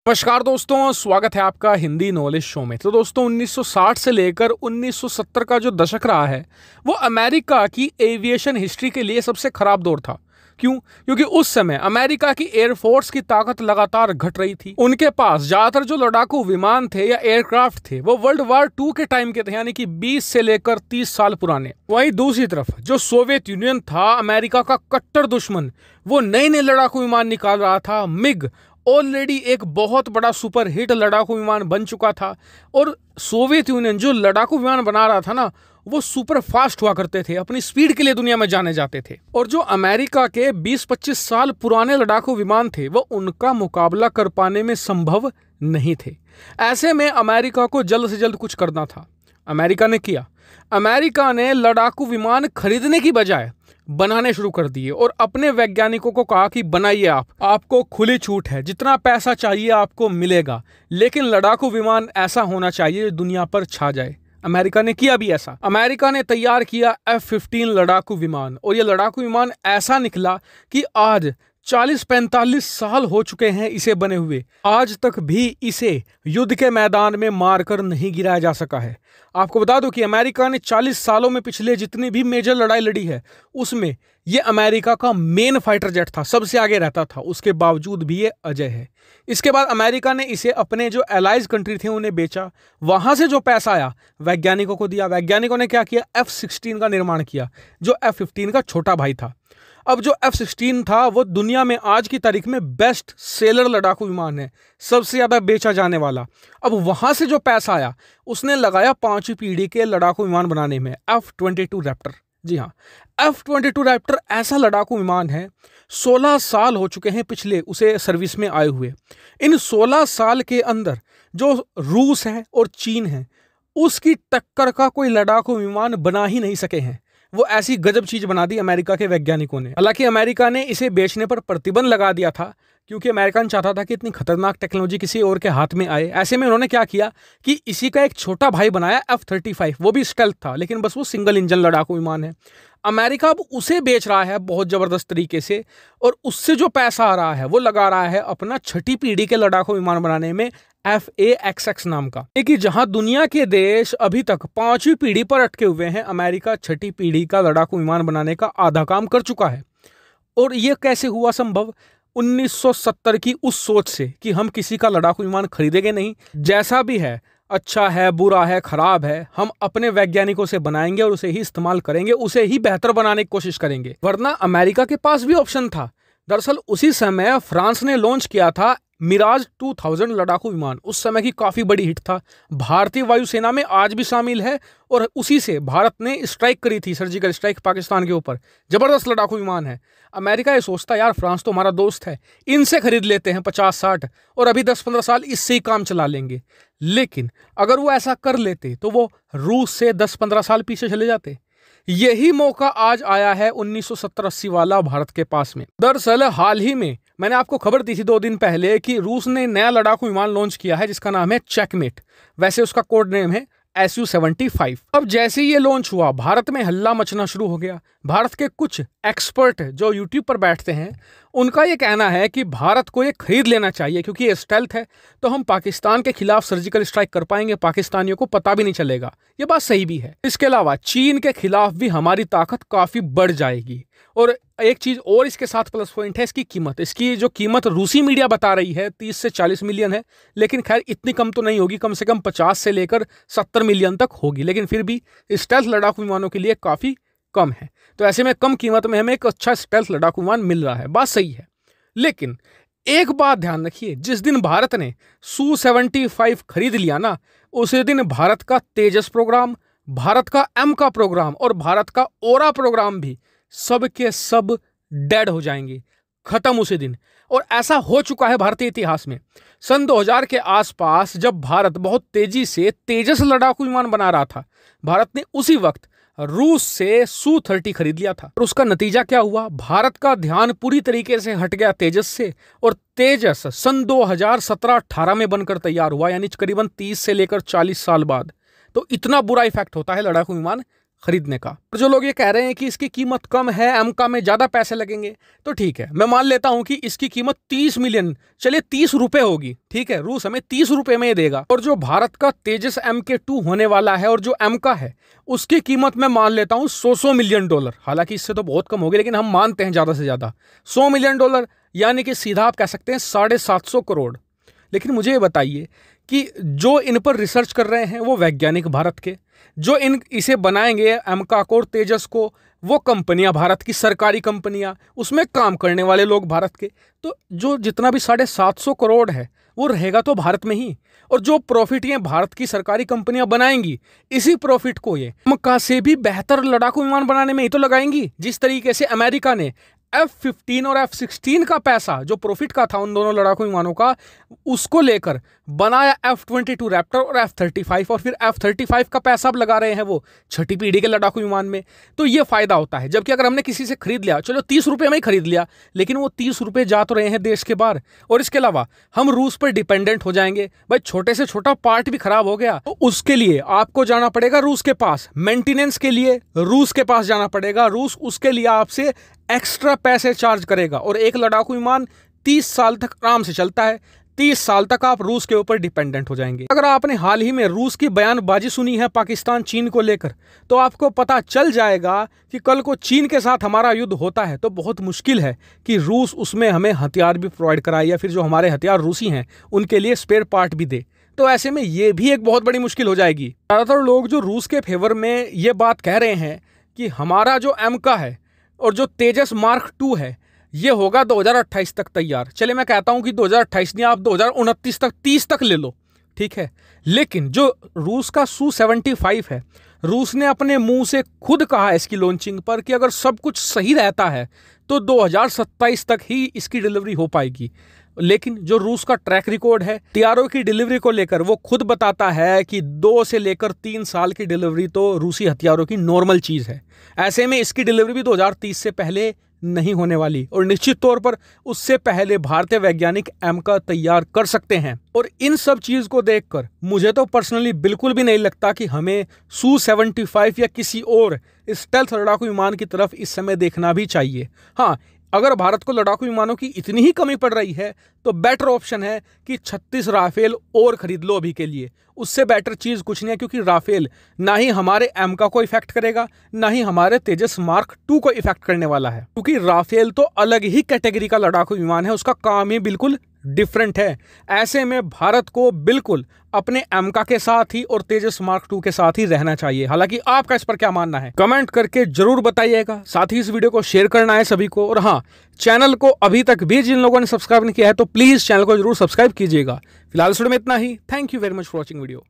नमस्कार दोस्तों, स्वागत है आपका हिंदी नॉलेज शो में। तो दोस्तों 1960 से लेकर 1970 का जो दशक रहा है वो अमेरिका की एविएशन हिस्ट्री के लिए सबसे खराब दौर था। क्यों? क्योंकि उस समय अमेरिका की एयरफोर्स की ताकत लगातार घट रही थी। उनके पास ज्यादातर जो लड़ाकू विमान थे या एयरक्राफ्ट थे वो वर्ल्ड वार 2 के टाइम के थे, यानी कि 20 से लेकर 30 साल पुराने। वहीं दूसरी तरफ जो सोवियत यूनियन था, अमेरिका का कट्टर दुश्मन, वो नए नए लड़ाकू विमान निकाल रहा था। मिग ऑलरेडी एक बहुत बड़ा सुपर हिट लड़ाकू विमान बन चुका था और सोवियत यूनियन जो लड़ाकू विमान बना रहा था ना, वो सुपर फास्ट हुआ करते थे, अपनी स्पीड के लिए दुनिया में जाने जाते थे। और जो अमेरिका के 20-25 साल पुराने लड़ाकू विमान थे वो उनका मुकाबला कर पाने में संभव नहीं थे। ऐसे में अमेरिका को जल्द से जल्द कुछ करना था। अमेरिका ने किया। अमेरिका ने लड़ाकू विमान खरीदने की बजाय बनाने शुरू कर दिए और अपने वैज्ञानिकों को कहा कि बनाइए, आपको खुली छूट है, जितना पैसा चाहिए आपको मिलेगा, लेकिन लड़ाकू विमान ऐसा होना चाहिए जो दुनिया पर छा जाए। अमेरिका ने किया भी ऐसा। अमेरिका ने तैयार किया F-15 लड़ाकू विमान और ये लड़ाकू विमान ऐसा निकला कि आज 40-45 साल हो चुके हैं इसे बने हुए, आज तक भी इसे युद्ध के मैदान में मारकर नहीं गिराया जा सका है। आपको बता दूं कि अमेरिका ने 40 सालों में पिछले जितनी भी मेजर लड़ाई लड़ी है उसमें ये अमेरिका का मेन फाइटर जेट था, सबसे आगे रहता था, उसके बावजूद भी ये अजय है। इसके बाद अमेरिका ने इसे अपने जो एलाइज कंट्री थे उन्हें बेचा, वहां से जो पैसा आया वैज्ञानिकों को दिया। वैज्ञानिकों ने क्या किया? F-16 का निर्माण किया, जो F-15 का छोटा भाई था। अब जो F-16 था वो दुनिया में आज की तारीख में बेस्ट सेलर लड़ाकू विमान है, सबसे ज्यादा बेचा जाने वाला। अब वहां से जो पैसा आया उसने लगाया 5वीं पीढ़ी के लड़ाकू विमान बनाने में, F-22 रैप्टर। जी हाँ, F-22 रैप्टर ऐसा लड़ाकू विमान है, 16 साल हो चुके हैं पिछले उसे सर्विस में आए हुए। इन 16 साल के अंदर जो रूस है और चीन है उसकी टक्कर का कोई लड़ाकू विमान बना ही नहीं सके हैं। वो ऐसी गजब चीज बना दी अमेरिका के वैज्ञानिकों ने। हालांकि अमेरिका ने इसे बेचने पर प्रतिबंध लगा दिया था क्योंकि अमेरिका ने चाहता था कि इतनी खतरनाक टेक्नोलॉजी किसी और के हाथ में आए। ऐसे में उन्होंने क्या किया कि इसी का एक छोटा भाई बनाया F-35, वो भी स्टेल्थ था, लेकिन बस वो सिंगल इंजन लड़ाकू विमान है। अमेरिका अब उसे बेच रहा है बहुत जबरदस्त तरीके से और उससे जो पैसा आ रहा है वो लगा रहा है अपना 6ठी पीढ़ी के लड़ाकू विमान बनाने में, FA-XX नाम का। कि जहां दुनिया के देश अभी तक 5वीं पीढ़ी पर अटके हुए हैं, अमेरिका 6ठी पीढ़ी का लड़ाकू विमान बनाने का आधा काम कर चुका है। और यह कैसे हुआ संभव? 1970 की उस सोच से कि हम किसी का लड़ाकू विमान खरीदेंगे नहीं, जैसा भी है, अच्छा है, बुरा है, खराब है, हम अपने वैज्ञानिकों से बनाएंगे और उसे ही इस्तेमाल करेंगे, उसे ही बेहतर बनाने की कोशिश करेंगे। वरना अमेरिका के पास भी ऑप्शन था। दरअसल उसी समय फ्रांस ने लॉन्च किया था मिराज 2000 लड़ाकू विमान। उस समय की काफी बड़ी हिट था, भारतीय वायुसेना में आज भी शामिल है और उसी से भारत ने स्ट्राइक करी थी, सर्जिकल स्ट्राइक पाकिस्तान के ऊपर। जबरदस्त लड़ाकू विमान है। अमेरिका ये सोचता यार फ्रांस तो हमारा दोस्त है, इनसे खरीद लेते हैं 50-60 और अभी 10-15 साल इससे ही काम चला लेंगे। लेकिन अगर वो ऐसा कर लेते तो वो रूस से 10-15 साल पीछे चले जाते। यही मौका आज आया है 1970-80 वाला भारत के पास में। दरअसल हाल ही में मैंने आपको खबर दी थी 2 दिन पहले कि रूस ने नया लड़ाकू विमान लॉन्च किया है जिसका नाम है चेकमेट, वैसे उसका कोड नेम है Su-75। अब जैसे ही ये लॉन्च हुआ भारत में हल्ला मचना शुरू हो गया। भारत के कुछ एक्सपर्ट जो यूट्यूब पर बैठते हैं उनका ये कहना है कि भारत को ये खरीद लेना चाहिए क्योंकि ये स्टेल्थ है, तो हम पाकिस्तान के खिलाफ सर्जिकल स्ट्राइक कर पाएंगे, पाकिस्तानियों को पता भी नहीं चलेगा। ये बात सही भी है। इसके अलावा चीन के खिलाफ भी हमारी ताकत काफी बढ़ जाएगी। और एक चीज और इसके साथ प्लस पॉइंट है इसकी कीमत। इसकी जो कीमत रूसी मीडिया बता रही है 30 से 40 मिलियन है, लेकिन खैर इतनी कम तो नहीं होगी, कम से कम 50 से लेकर 70 मिलियन तक होगी, लेकिन फिर भी स्टेल्थ लड़ाकू विमानों के लिए काफी कम है। तो ऐसे में कम कीमत में हमें एक अच्छा स्टेल्थ लड़ाकू विमान मिल रहा है, बात सही है। लेकिन एक बात ध्यान रखिए, जिस दिन भारत ने Su-75 खरीद लिया ना, उसी दिन भारत का तेजस प्रोग्राम, भारत का M का प्रोग्राम और भारत का ओरा प्रोग्राम भी सब के सब डेड हो जाएंगे, खत्म उसी दिन। और ऐसा हो चुका है भारतीय इतिहास में। सन 2000 के आसपास जब भारत बहुत तेजी से तेजस लड़ाकू विमान बना रहा था, भारत ने उसी वक्त रूस से Su-30 खरीद लिया था। और उसका नतीजा क्या हुआ? भारत का ध्यान पूरी तरीके से हट गया तेजस से और तेजस सन 2017-18 में बनकर तैयार हुआ, यानी करीबन 30 से लेकर 40 साल बाद। तो इतना बुरा इफेक्ट होता है लड़ाकू विमान खरीदने का। और जो लोग ये कह रहे हैं कि इसकी कीमत कम है, एमका में ज्यादा पैसे लगेंगे, तो ठीक है, मैं मान लेता हूं कि इसकी कीमत 30 मिलियन, चलिए 30 रुपए होगी, ठीक है, रूस हमें 30 रुपए में ये देगा। और जो भारत का तेजस MK2 होने वाला है और जो एमका है, उसकी कीमत मैं मान लेता हूं $100 मिलियन। हालांकि इससे तो बहुत कम होगी, लेकिन हम मानते हैं ज्यादा से ज्यादा $100 मिलियन, यानी कि सीधा आप कह सकते हैं 750 करोड़। लेकिन मुझे ये बताइए कि जो इन पर रिसर्च कर रहे हैं वो वैज्ञानिक भारत के, जो इसे बनाएंगे एमका को और तेजस को, वो कंपनियां भारत की, सरकारी कंपनियां, उसमें काम करने वाले लोग भारत के। तो जो जितना भी 750 करोड़ है वो रहेगा तो भारत में ही। और जो प्रॉफिट ये भारत की सरकारी कंपनियां बनाएंगी, इसी प्रॉफिट को ये एमका से भी बेहतर लड़ाकू विमान बनाने में ही तो लगाएंगी। जिस तरीके से अमेरिका ने F-15 और F-16 का पैसा, जो प्रॉफिट का था उन दोनों लड़ाकू विमानों का, उसको लेकर बनाया F-22 रैप्टर और F-35, और फिर F-35 का पैसा अब लगा रहे हैं वो छठी पीढ़ी के लड़ाकू विमान में। तो ये फायदा होता है। जबकि अगर हमने किसी से खरीद लिया, चलो 30 रुपए में ही खरीद लिया, लेकिन वो 30 रुपए जा तो रहे हैं देश के बाहर। और इसके अलावा हम रूस पर डिपेंडेंट हो जाएंगे। भाई छोटे से छोटा पार्ट भी खराब हो गया तो उसके लिए आपको जाना पड़ेगा रूस के पास, मेंटेनेंस के लिए रूस के पास जाना पड़ेगा। रूस उसके लिए आपसे एक्स्ट्रा पैसे चार्ज करेगा। और एक लड़ाकू विमान 30 साल तक आराम से चलता है। 30 साल तक आप रूस के ऊपर डिपेंडेंट हो जाएंगे। अगर आपने हाल ही में रूस की बयानबाजी सुनी है पाकिस्तान चीन को लेकर, तो आपको पता चल जाएगा कि कल को चीन के साथ हमारा युद्ध होता है तो बहुत मुश्किल है कि रूस उसमें हमें हथियार भी प्रोवाइड कराए, या फिर जो हमारे हथियार रूसी हैं उनके लिए स्पेयर पार्ट भी दे। तो ऐसे में ये भी एक बहुत बड़ी मुश्किल हो जाएगी। ज़्यादातर लोग जो रूस के फेवर में ये बात कह रहे हैं कि हमारा जो एमका है और जो तेजस मार्क 2 है, ये होगा 2028 तक तैयार। चले मैं कहता हूं कि 2028 नहीं, आप 2029 तक, 30 तक ले लो, ठीक है। लेकिन जो रूस का Su-75 है, रूस ने अपने मुंह से खुद कहा है इसकी लॉन्चिंग पर कि अगर सब कुछ सही रहता है तो 2027 तक ही इसकी डिलीवरी हो पाएगी। लेकिन जो रूस का ट्रैक रिकॉर्ड है हथियारों की डिलीवरी को लेकर, वो खुद बताता है कि 2 से लेकर 3 साल की डिलीवरी तो रूसी हथियारों की नॉर्मल चीज़ है। ऐसे में इसकी डिलीवरी भी 2030 से पहले नहीं होने वाली, और निश्चित तौर पर उससे पहले भारतीय वैज्ञानिक एमका तैयार कर सकते हैं। और इन सब चीज़ को देखकर मुझे तो पर्सनली बिल्कुल भी नहीं लगता कि हमें Su-75 या किसी और स्टेल्थ लड़ाकू विमान की तरफ इस समय देखना भी चाहिए। हाँ, अगर भारत को लड़ाकू विमानों की इतनी ही कमी पड़ रही है तो बेटर ऑप्शन है कि 36 राफेल और खरीद लो अभी के लिए। उससे बेटर चीज़ कुछ नहीं है, क्योंकि राफेल ना ही हमारे एमका को इफेक्ट करेगा, ना ही हमारे तेजस मार्क 2 को इफेक्ट करने वाला है। क्योंकि राफेल तो अलग ही कैटेगरी का लड़ाकू विमान है, उसका काम ही बिल्कुल डिफरेंट है। ऐसे में भारत को बिल्कुल अपने एमका के साथ ही और तेजस मार्क 2 के साथ ही रहना चाहिए। हालांकि आपका इस पर क्या मानना है कमेंट करके जरूर बताइएगा। साथ ही इस वीडियो को शेयर करना है सभी को। और हाँ, चैनल को अभी तक भी जिन लोगों ने सब्सक्राइब नहीं किया है तो प्लीज चैनल को जरूर सब्सक्राइब कीजिएगा। फिलहाल इस वीडियो में इतना ही। Thank you very much for watching video.